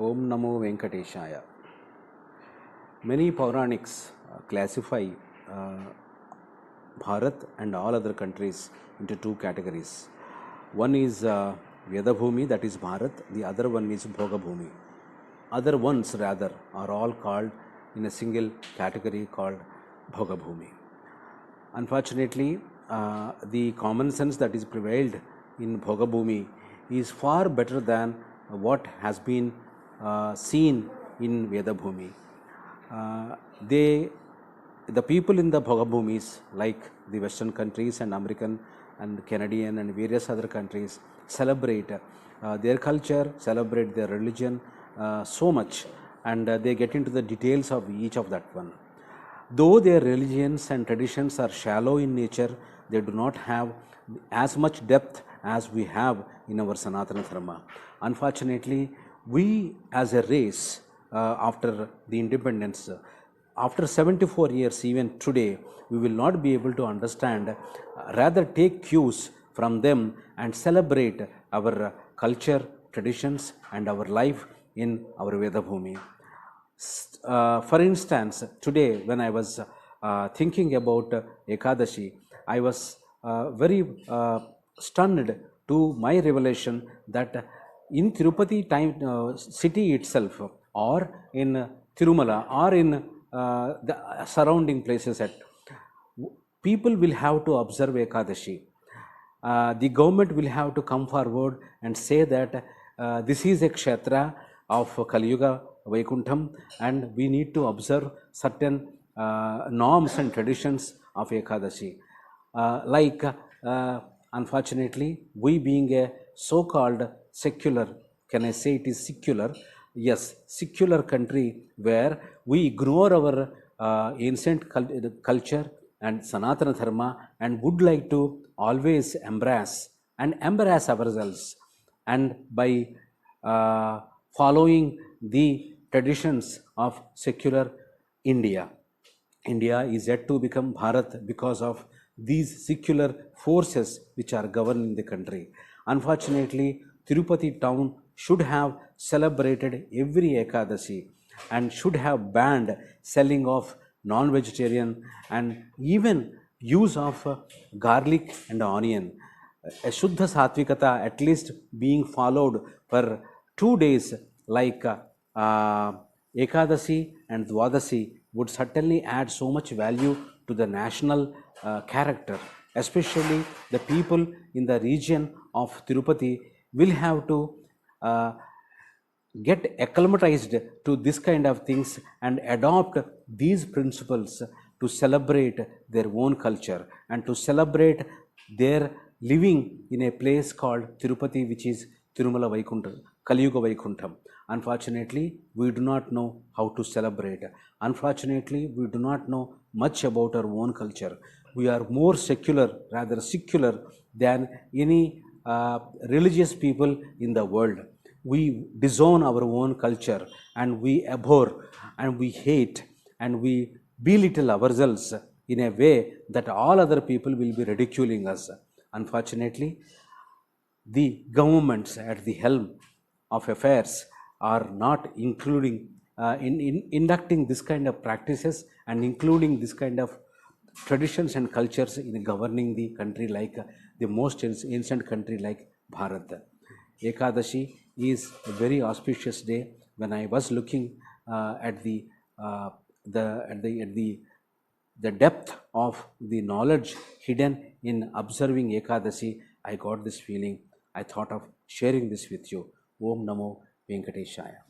Om Namo Venkateshaya. Many Pauranics classify Bharat and all other countries into two categories. One is Vedabhumi, that is Bharat, the other one is Bhogabhumi. Other ones, rather, are all called in a single category called Bhogabhumi. Unfortunately, the common sense that is prevailed in Bhogabhumi is far better than what has been seen in Vedabhumi. The people in the Bhogabhumis, like the Western countries and American and Canadian and various other countries, celebrate their culture, celebrate their religion so much, and they get into the details of each of that one. Though their religions and traditions are shallow in nature, they do not have as much depth as we have in our Sanatana Dharma. Unfortunately, we as a race, after the independence, after 74 years, even today, we will not be able to understand, rather take cues from them and celebrate our culture, traditions, and our life in our Vedabhumi. For instance, today when I was thinking about Ekadashi, I was very stunned to my revelation that in Tirupati city itself, or in Tirumala, or in the surrounding places, people will have to observe Ekadashi. The government will have to come forward and say that this is a kshetra of Kali Yuga Vaikuntham, and we need to observe certain norms and traditions of Ekadashi. Unfortunately, we being a so-called secular, can I say it is secular? Yes, secular country where we ignore our ancient culture and Sanatana Dharma and would like to always embrace ourselves, and by following the traditions of secular India. India is yet to become Bharat because of these secular forces which are governing the country. Unfortunately, Tirupati town should have celebrated every Ekadashi and should have banned selling of non-vegetarian and even use of garlic and onion. A Shuddha Satvikata at least being followed for 2 days, like Ekadasi and Dwadasi, would certainly add so much value to the national character. Especially the people in the region of Tirupati will have to get acclimatized to this kind of things and adopt these principles to celebrate their own culture and to celebrate their living in a place called Tirupati, which is Tirumala Vaikuntham, Kali Yuga Vaikuntham. Unfortunately, we do not know how to celebrate. Unfortunately, we do not know much about our own culture. We are more secular, rather secular, than any religious people in the world. We disown our own culture and we abhor and we hate and we belittle ourselves in a way that all other people will be ridiculing us. Unfortunately, the governments at the helm of affairs are not including in inducting this kind of practices and including this kind of traditions and cultures in governing the country, like the most ancient country like Bharat. Ekadashi is a very auspicious day. When I was looking at the depth of the knowledge hidden in observing Ekadashi, I got this feeling. I thought of sharing this with you. Om Namo Venkateshaya.